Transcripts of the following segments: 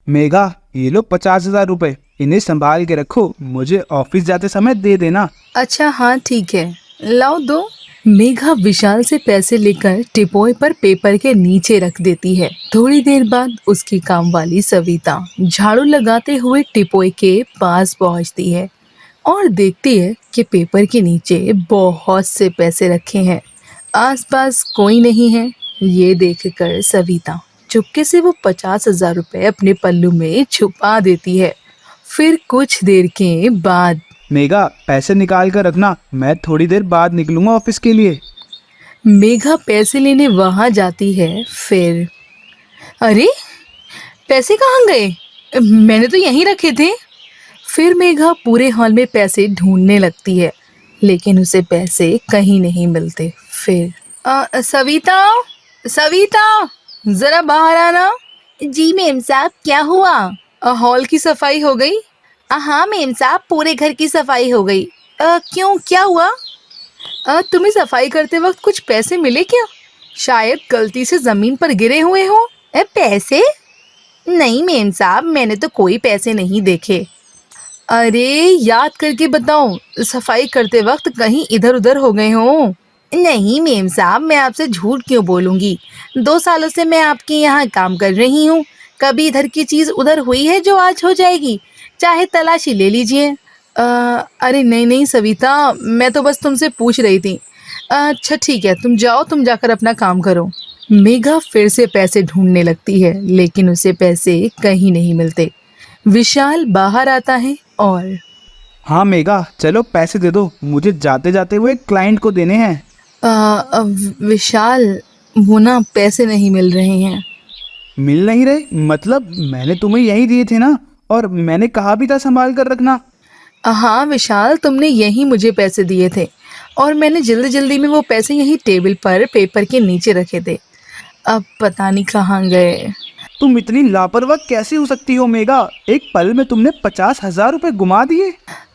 मेघा, ये लो 50,000 रुपए, इन्हें संभाल के रखो, मुझे ऑफिस जाते समय दे देना। अच्छा हाँ ठीक है, लाओ दो। मेघा विशाल से पैसे लेकर टिपोय पर पेपर के नीचे रख देती है। थोड़ी देर बाद उसकी काम वाली सविता झाड़ू लगाते हुए टिपोय के पास पहुंचती है और देखती है कि पेपर के नीचे बहुत से पैसे रखे हैं। आसपास कोई नहीं है। ये देखकर सविता चुपके से वो 50,000 रुपए अपने पल्लू में छुपा देती है। फिर कुछ देर के बाद मेघा, पैसे निकाल कर रखना, मैं थोड़ी देर बाद निकलूंगा ऑफिस के लिए। मेघा पैसे लेने वहां जाती है। फिर अरे, पैसे कहाँ गए? मैंने तो यहीं रखे थे। फिर मेघा पूरे हॉल में पैसे ढूंढने लगती है, लेकिन उसे पैसे कहीं नहीं मिलते। फिर सविता, सविता, जरा बाहर आना। जी मेम साहब, क्या हुआ? हॉल की सफाई हो गई? हाँ मेम साहब, पूरे घर की सफाई हो गई। क्यों, क्या हुआ? तुम्हें सफाई करते वक्त कुछ पैसे मिले क्या? शायद गलती से जमीन पर गिरे हुए हो। पैसे? नहीं मेम साहब, मैंने तो कोई पैसे नहीं देखे। अरे याद करके बताओ, सफाई करते वक्त कहीं इधर उधर हो गए हो? नहीं मेम साहब, मैं आपसे झूठ क्यों बोलूंगी। 2 सालों से मैं आपके यहाँ काम कर रही हूँ। कभी इधर की चीज उधर हुई है जो आज हो जाएगी? चाहे तलाशी ले लीजिए। अरे नहीं नहीं सविता, मैं तो बस तुमसे पूछ रही थी। अच्छा ठीक है, तुम जाओ, तुम जाकर अपना काम करो। मेघा फिर से पैसे ढूंढने लगती है, लेकिन उसे पैसे कहीं नहीं मिलते। विशाल बाहर आता है और हाँ मेघा, चलो पैसे दे दो, मुझे जाते जाते वो एक क्लाइंट को देने हैं। विशाल, वो ना पैसे नहीं मिल रहे हैं। मिल नहीं रहे? मतलब मैंने तुम्हें यही दिए थे ना, और मैंने कहा भी था संभाल कर रखना। हाँ विशाल, तुमने यही मुझे पैसे दिए थे और मैंने जल्दी जल्दी में वो पैसे यहीं टेबल पर पेपर के नीचे रखे थे। अब पता नहीं कहाँ गए। तुम इतनी लापरवाह कैसे हो सकती हो मेघा? एक पल में तुमने 50,000 रुपए गुमा दिए।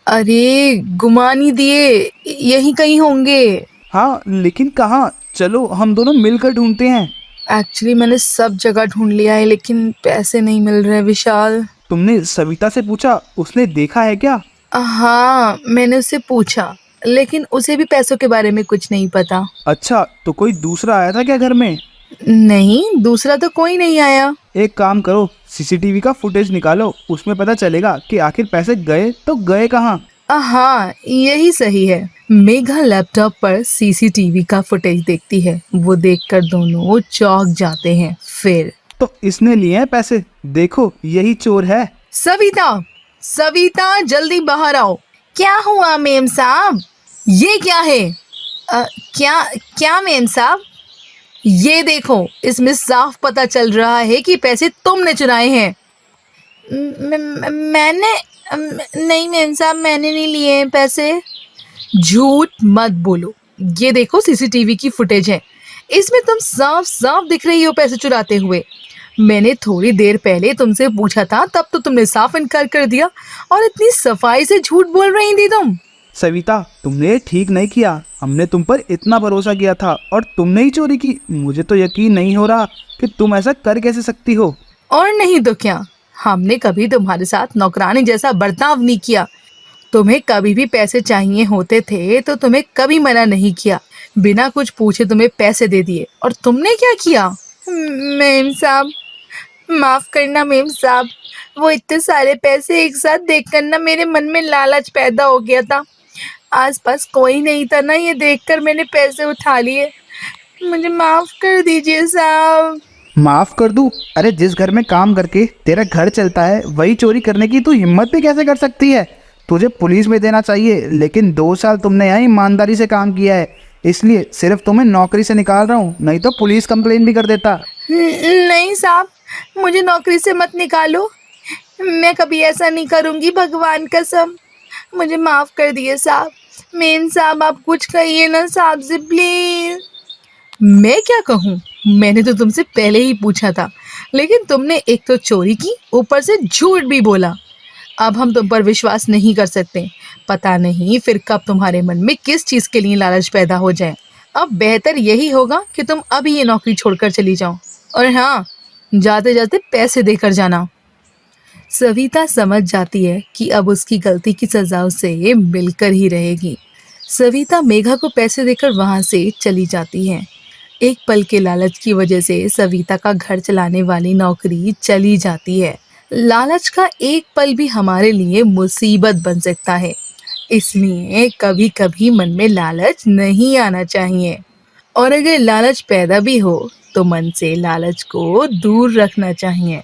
अरे गुमा नहीं दिए, यहीं कहीं होंगे। हाँ, लेकिन कहाँ? चलो हम दोनों मिलकर ढूंढते हैं। एक्चुअली मैंने सब जगह ढूंढ लिया है, लेकिन पैसे नहीं मिल रहे विशाल। तुमने सविता से पूछा? उसने देखा है क्या? हाँ मैंने उससे पूछा, लेकिन उसे भी पैसों के बारे में कुछ नहीं पता। अच्छा, तो कोई दूसरा आया था क्या घर में? नहीं, दूसरा तो कोई नहीं आया। एक काम करो, सीसीटीवी का फुटेज निकालो, उसमें पता चलेगा कि आखिर पैसे गए तो गए कहाँ। हाँ यही सही है। मेघा लैपटॉप पर सीसीटीवी का फुटेज देखती है। वो देखकर दोनों चौंक जाते हैं। फिर तो इसने लिए हैं पैसे, देखो यही चोर है। सविता, सविता जल्दी बाहर आओ। क्या हुआ मेम साहब? ये क्या है? क्या क्या मेम साहब? ये देखो, इसमें साफ पता चल रहा है कि पैसे तुमने चुराए हैं। मैंने नहीं मेम साहब, मैंने नहीं लिए हैं पैसे। झूठ मत बोलो, ये देखो सीसीटीवी की फुटेज है, इसमें तुम साफ साफ दिख रही हो पैसे चुराते हुए। मैंने थोड़ी देर पहले तुमसे पूछा था, तब तो तुमने साफ इनकार कर दिया, और इतनी सफाई से झूठ बोल रही थी तुम। सविता, तुमने ठीक नहीं किया, हमने तुम पर इतना भरोसा किया था और तुमने ही चोरी की। मुझे तो यकीन नहीं हो रहा कि तुम ऐसा कर कैसे सकती हो। और नहीं तो क्या, हमने कभी तुम्हारे साथ नौकरानी जैसा बर्ताव नहीं किया। तुम्हें कभी भी पैसे चाहिए होते थे तो तुम्हें कभी मना नहीं किया, बिना कुछ पूछे तुम्हें पैसे दे दिए। और तुमने क्या किया? मेम साहब, माफ करना मेम साहब, वो इतने सारे पैसे एक साथ देखकर ना मेरे मन में लालच पैदा हो गया था। आसपास कोई नहीं था ना, ये देखकर मैंने पैसे उठा लिए। मुझे माफ कर दीजिए साहब। माफ कर दूं? अरे जिस घर में काम करके तेरा घर चलता है, वही चोरी करने की तू हिम्मत भी कैसे कर सकती है? तुझे पुलिस में देना चाहिए, लेकिन 2 साल तुमने यहाँ ईमानदारी से काम किया है, इसलिए सिर्फ तुम्हें नौकरी से निकाल रहा हूँ, नहीं तो पुलिस कंप्लेन भी कर देता। नहीं साहब, मुझे नौकरी से मत निकालो, मैं कभी ऐसा नहीं करूँगी, भगवान कसम। मुझे माफ कर दिए साहब। मेम साहब, आप कुछ कहिए ना साहब से प्लीज। मैं क्या कहूँ? मैंने तो तुमसे पहले ही पूछा था, लेकिन तुमने एक तो चोरी की, ऊपर से झूठ भी बोला। अब हम तुम पर विश्वास नहीं कर सकते। पता नहीं फिर कब तुम्हारे मन में किस चीज़ के लिए लालच पैदा हो जाए। अब बेहतर यही होगा कि तुम अभी ये नौकरी छोड़कर चली जाओ, और हाँ, जाते जाते पैसे देकर जाना। सविता समझ जाती है कि अब उसकी गलती की सजा उसे मिलकर ही रहेगी। सविता मेघा को पैसे देकर वहां से चली जाती है। एक पल के लालच की वजह से सविता का घर चलाने वाली नौकरी चली जाती है। लालच का एक पल भी हमारे लिए मुसीबत बन सकता है, इसलिए कभी कभी मन में लालच नहीं आना चाहिए। और अगर लालच पैदा भी हो तो मन से लालच को दूर रखना चाहिए।